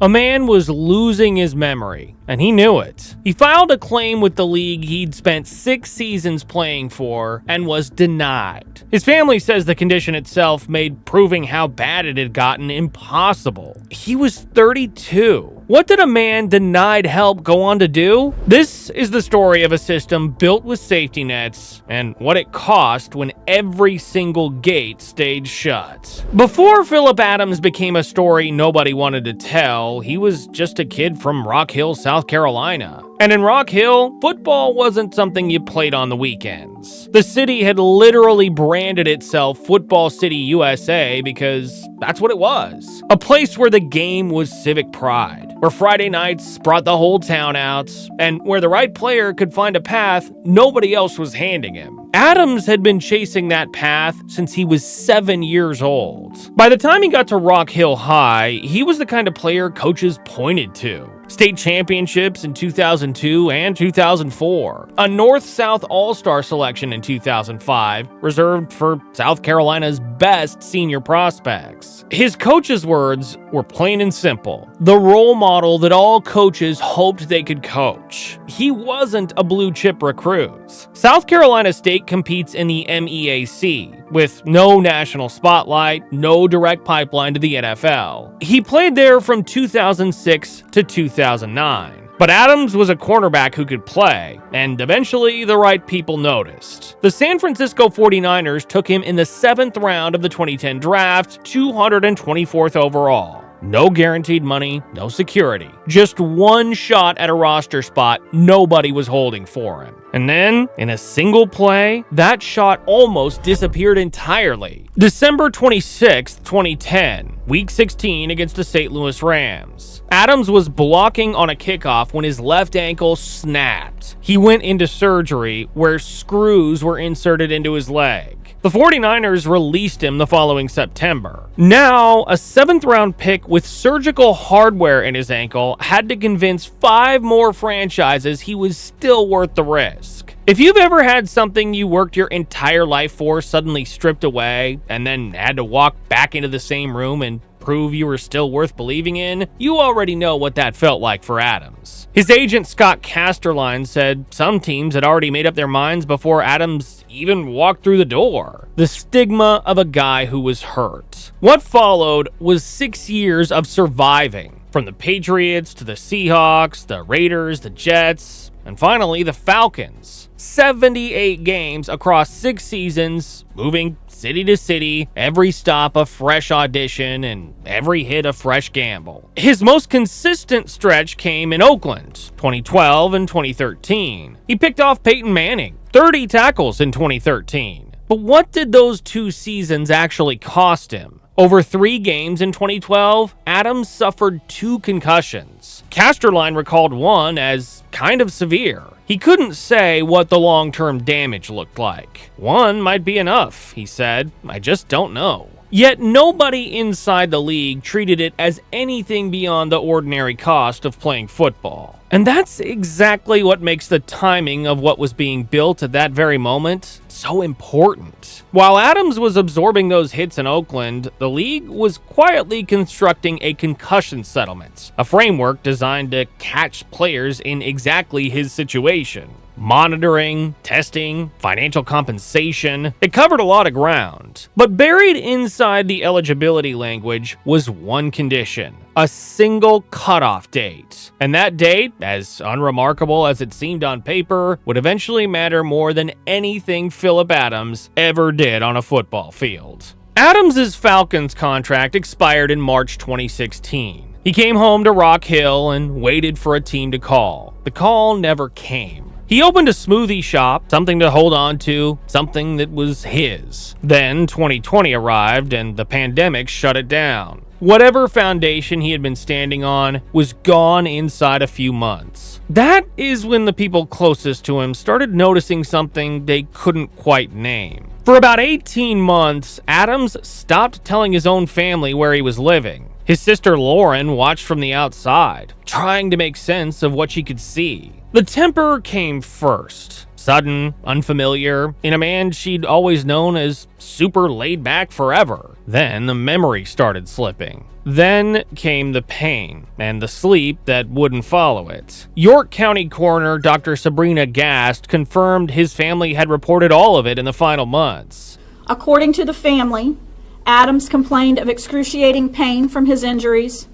A man was losing his memory, and he knew it. He filed a claim with the league he'd spent 6 seasons playing for and was denied. His family says the condition itself made proving how bad it had gotten impossible. He was 32. What did a man denied help go on to do? This is the story of a system built with safety nets and what it cost when every single gate stayed shut. Before Phillip Adams became a story nobody wanted to tell, he was just a kid from Rock Hill, South Carolina. And in Rock Hill, football wasn't something you played on the weekends. The city had literally branded itself Football City, USA because that's what it was. A place where the game was civic pride, where Friday nights brought the whole town out, and where the right player could find a path nobody else was handing him. Adams had been chasing that path since he was 7 years old. By the time he got to Rock Hill High, he was the kind of player coaches pointed to. State championships in 2002 and 2004. A North-South All-Star selection in 2005, reserved for South Carolina's best senior prospects. His coach's words were plain and simple. The role model that all coaches hoped they could coach. He wasn't a blue-chip recruit. South Carolina State competes in the MEAC, with no national spotlight, no direct pipeline to the NFL. He played there from 2006 to 2009. But Adams was a cornerback who could play, and eventually the right people noticed. The San Francisco 49ers took him in the 7th round of the 2010 draft, 224th overall. No guaranteed money, no security. Just one shot at a roster spot nobody was holding for him. And then, in a single play, that shot almost disappeared entirely. December 26, 2010, Week 16 against the St. Louis Rams. Adams was blocking on a kickoff when his left ankle snapped. He went into surgery where screws were inserted into his leg. The 49ers released him the following September. Now, a 7th round pick with surgical hardware in his ankle had to convince 5 more franchises he was still worth the risk. If you've ever had something you worked your entire life for suddenly stripped away and then had to walk back into the same room and prove you were still worth believing in, you already know what that felt like for Adams. His agent Scott Casterline said some teams had already made up their minds before Adams even walked through the door. The stigma of a guy who was hurt. What followed was 6 years of surviving, from the Patriots to the Seahawks, the Raiders, the Jets, and finally the Falcons. 78 games across 6 seasons, moving city to city, every stop a fresh audition, and every hit a fresh gamble. His most consistent stretch came in Oakland, 2012 and 2013. He picked off Peyton Manning, 30 tackles in 2013. But what did those 2 seasons actually cost him? Over 3 games in 2012, Adams suffered 2 concussions. Casterline recalled one as kind of severe. He couldn't say what the long-term damage looked like. One might be enough, he said. I just don't know. Yet nobody inside the league treated it as anything beyond the ordinary cost of playing football. And that's exactly what makes the timing of what was being built at that very moment so important. While Adams was absorbing those hits in Oakland, the league was quietly constructing a concussion settlement, a framework designed to catch players in exactly his situation. Monitoring, testing, financial compensation. It covered a lot of ground. But buried inside the eligibility language was one condition: a single cutoff date. And that date, as unremarkable as it seemed on paper, would eventually matter more than anything Phillip Adams ever did on a football field. Adams' Falcons contract expired in March 2016. He came home to Rock Hill and waited for a team to call. The call never came. He opened a smoothie shop, something to hold on to, something that was his. Then 2020 arrived and the pandemic shut it down. Whatever foundation he had been standing on was gone inside a few months. That is when the people closest to him started noticing something they couldn't quite name. For about 18 months, Adams stopped telling his own family where he was living. His sister Lauren watched from the outside, trying to make sense of what she could see. The temper came first. Sudden, unfamiliar, in a man she'd always known as super laid back forever. Then the memory started slipping. Then came the pain and the sleep that wouldn't follow it. York County Coroner Dr. Sabrina Gast confirmed his family had reported all of it in the final months. According to the family, Adams complained of excruciating pain from his injuries,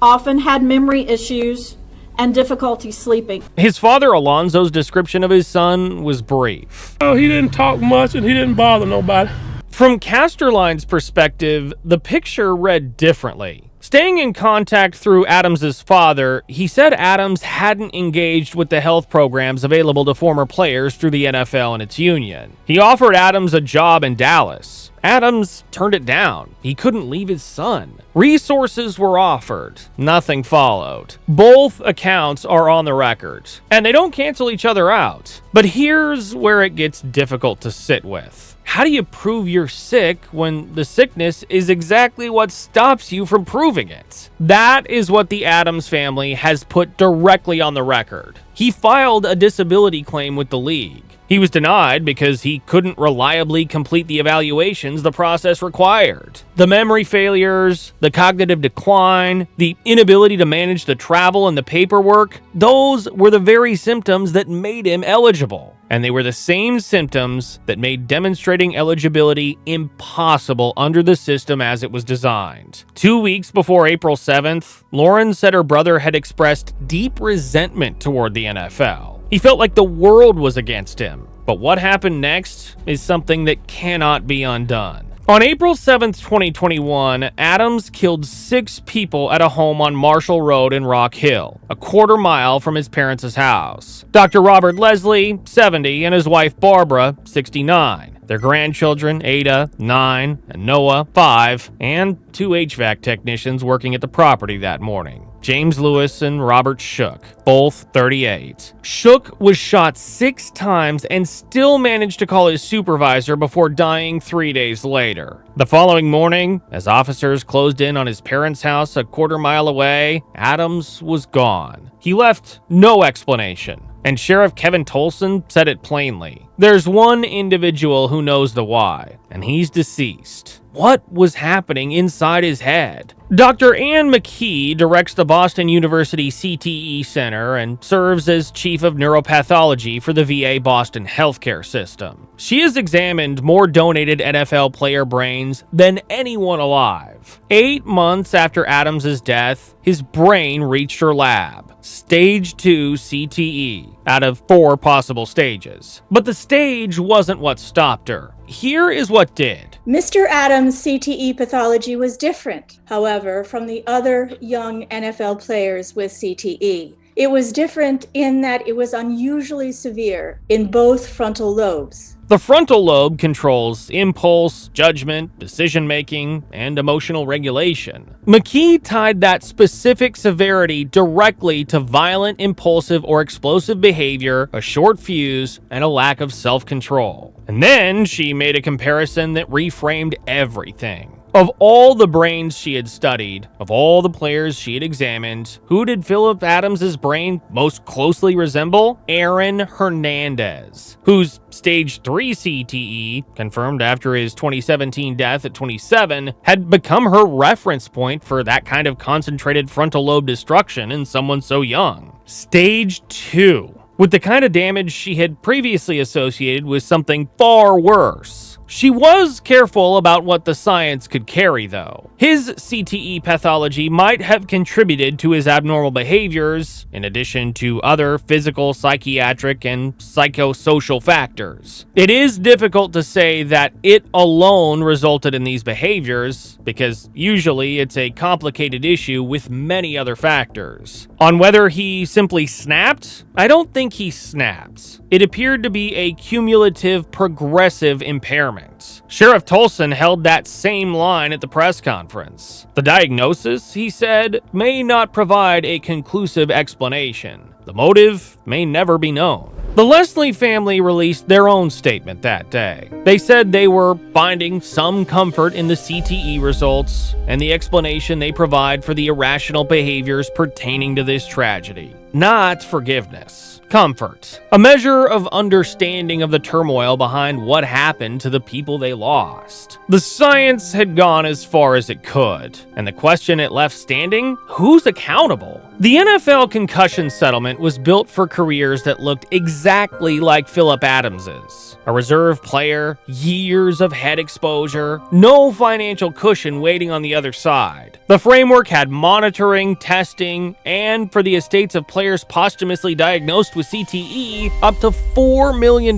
often had memory issues, and difficulty sleeping. His father Alonzo's description of his son was brief. Oh, he didn't talk much and he didn't bother nobody. From Casterline's perspective, the picture read differently. Staying in contact through Adams's father, he said Adams hadn't engaged with the health programs available to former players through the NFL and its union. He offered Adams a job in Dallas. Adams turned it down. He couldn't leave his son. Resources were offered. Nothing followed. Both accounts are on the record, and they don't cancel each other out. But here's where it gets difficult to sit with. How do you prove you're sick when the sickness is exactly what stops you from proving it? That is what the Adams family has put directly on the record. He filed a disability claim with the league. He was denied because he couldn't reliably complete the evaluations the process required. The memory failures, the cognitive decline, the inability to manage the travel and the paperwork, those were the very symptoms that made him eligible. And they were the same symptoms that made demonstrating eligibility impossible under the system as it was designed. 2 weeks before April 7th, Lauren said her brother had expressed deep resentment toward the NFL. He felt like the world was against him. But what happened next is something that cannot be undone. On April 7th, 2021, Adams killed 6 people at a home on Marshall Road in Rock Hill, a quarter mile from his parents' house. Dr. Robert Leslie, 70, and his wife Barbara, 69. Their grandchildren, Ada, 9, and Noah, 5, and 2 HVAC technicians working at the property that morning. James Lewis and Robert Shook, both 38. Shook was shot 6 times and still managed to call his supervisor before dying 3 days later. The following morning, as officers closed in on his parents' house a quarter mile away, Adams was gone. He left no explanation. And Sheriff Kevin Tolson said it plainly. There's one individual who knows the why, and he's deceased. What was happening inside his head? Dr. Ann McKee directs the Boston University CTE Center and serves as chief of neuropathology for the VA Boston healthcare system. She has examined more donated NFL player brains than anyone alive. 8 months after Adams' death, his brain reached her lab. Stage 2 CTE, out of 4 possible stages. But the stage wasn't what stopped her. Here is what did. Mr. Adams' CTE pathology was different, however, from the other young NFL players with CTE. It was different in that it was unusually severe in both frontal lobes. The frontal lobe controls impulse, judgment, decision-making, and emotional regulation. McKee tied that specific severity directly to violent, impulsive, or explosive behavior, a short fuse, and a lack of self-control. And then she made a comparison that reframed everything. Of all the brains she had studied, of all the players she had examined, who did Phillip Adams' brain most closely resemble? Aaron Hernandez, whose stage 3 CTE, confirmed after his 2017 death at 27, had become her reference point for that kind of concentrated frontal lobe destruction in someone so young. Stage 2, with the kind of damage she had previously associated with something far worse. She was careful about what the science could carry, though. His CTE pathology might have contributed to his abnormal behaviors, in addition to other physical, psychiatric, and psychosocial factors. It is difficult to say that it alone resulted in these behaviors, because usually it's a complicated issue with many other factors. On whether he simply snapped, I don't think he snapped. It appeared to be a cumulative, progressive impairment. Sheriff Tolson held that same line at the press conference. The diagnosis, he said, may not provide a conclusive explanation. The motive may never be known. The Leslie family released their own statement that day. They said they were finding some comfort in the CTE results and the explanation they provide for the irrational behaviors pertaining to this tragedy. Not forgiveness. Comfort. A measure of understanding of the turmoil behind what happened to the people they lost. The science had gone as far as it could, and the question it left standing: who's accountable? The NFL concussion settlement was built for careers that looked exactly like Phillip Adams's. A reserve player, years of head exposure, no financial cushion waiting on the other side. The framework had monitoring, testing, and for the estates of players posthumously diagnosed with CTE, up to $4 million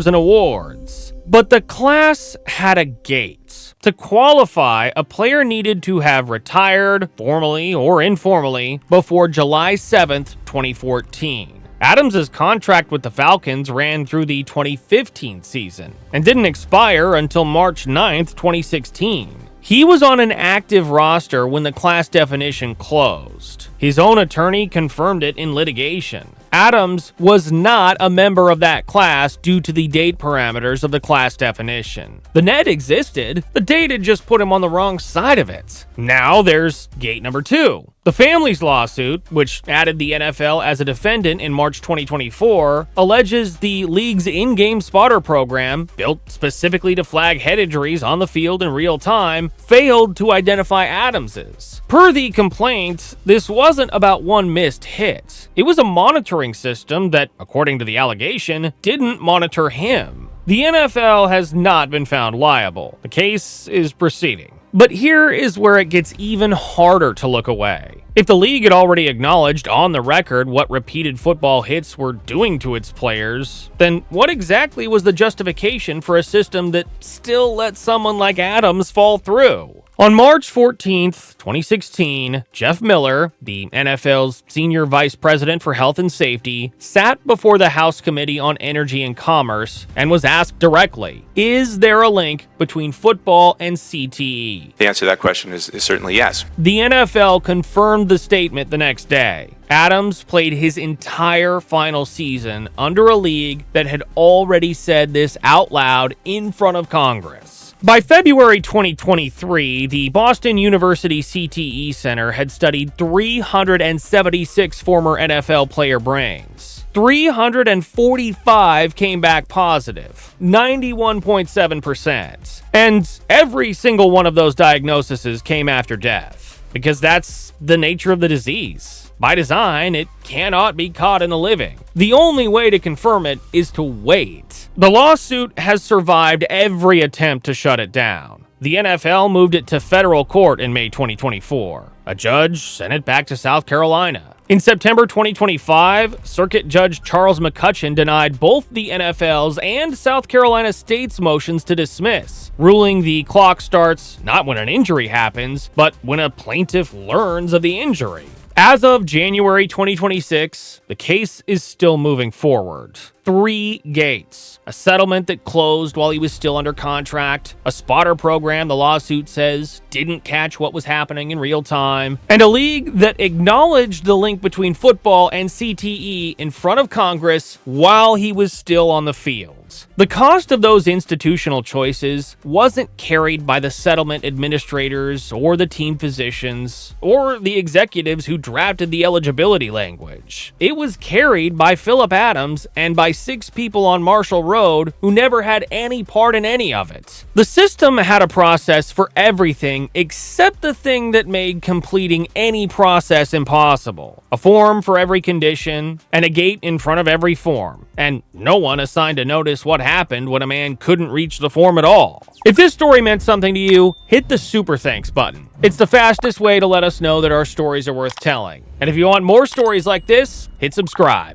in awards. But the class had a gate. To qualify, a player needed to have retired, formally or informally, before July 7th, 2014. Adams' contract with the Falcons ran through the 2015 season and didn't expire until March 9th, 2016. He was on an active roster when the class definition closed. His own attorney confirmed it in litigation. Adams was not a member of that class due to the date parameters of the class definition. The net existed, the date had just put him on the wrong side of it. Now there's gate number 2. The family's lawsuit, which added the NFL as a defendant in March 2024, alleges the league's in-game spotter program, built specifically to flag head injuries on the field in real time, failed to identify Adams's. Per the complaint, this wasn't about one missed hit. It was a monitoring system that, according to the allegation, didn't monitor him. The NFL has not been found liable. The case is proceeding. But here is where it gets even harder to look away. If the league had already acknowledged on the record what repeated football hits were doing to its players, then what exactly was the justification for a system that still let someone like Adams fall through? On March 14th, 2016, Jeff Miller, the NFL's senior vice president for health and safety, sat before the House Committee on Energy and Commerce and was asked directly, is there a link between football and CTE? The answer to that question is certainly yes. The NFL confirmed the statement the next day. Adams played his entire final season under a league that had already said this out loud in front of Congress. By February 2023, the Boston University CTE Center had studied 376 former NFL player brains. 345 came back positive, 91.7%. And every single one of those diagnoses came after death, because that's the nature of the disease. By design, it cannot be caught in the living. The only way to confirm it is to wait. The lawsuit has survived every attempt to shut it down. The NFL moved it to federal court in May 2024. A judge sent it back to South Carolina. In September 2025, Circuit Judge Charles McCutcheon denied both the NFL's and South Carolina State's motions to dismiss, ruling the clock starts not when an injury happens, but when a plaintiff learns of the injury. As of January 2026, the case is still moving forward. 3 gates. A settlement that closed while he was still under contract, a spotter program the lawsuit says didn't catch what was happening in real time, and a league that acknowledged the link between football and CTE in front of Congress while he was still on the field. The cost of those institutional choices wasn't carried by the settlement administrators or the team physicians or the executives who drafted the eligibility language. It was carried by Phillip Adams and by 6 people on Marshall Road who never had any part in any of it. The system had a process for everything except the thing that made completing any process impossible. A form for every condition, and a gate in front of every form, and no one assigned to notice what happened when a man couldn't reach the form at all. If this story meant something to you, hit the super thanks button. It's the fastest way to let us know that our stories are worth telling. And if you want more stories like this, hit subscribe.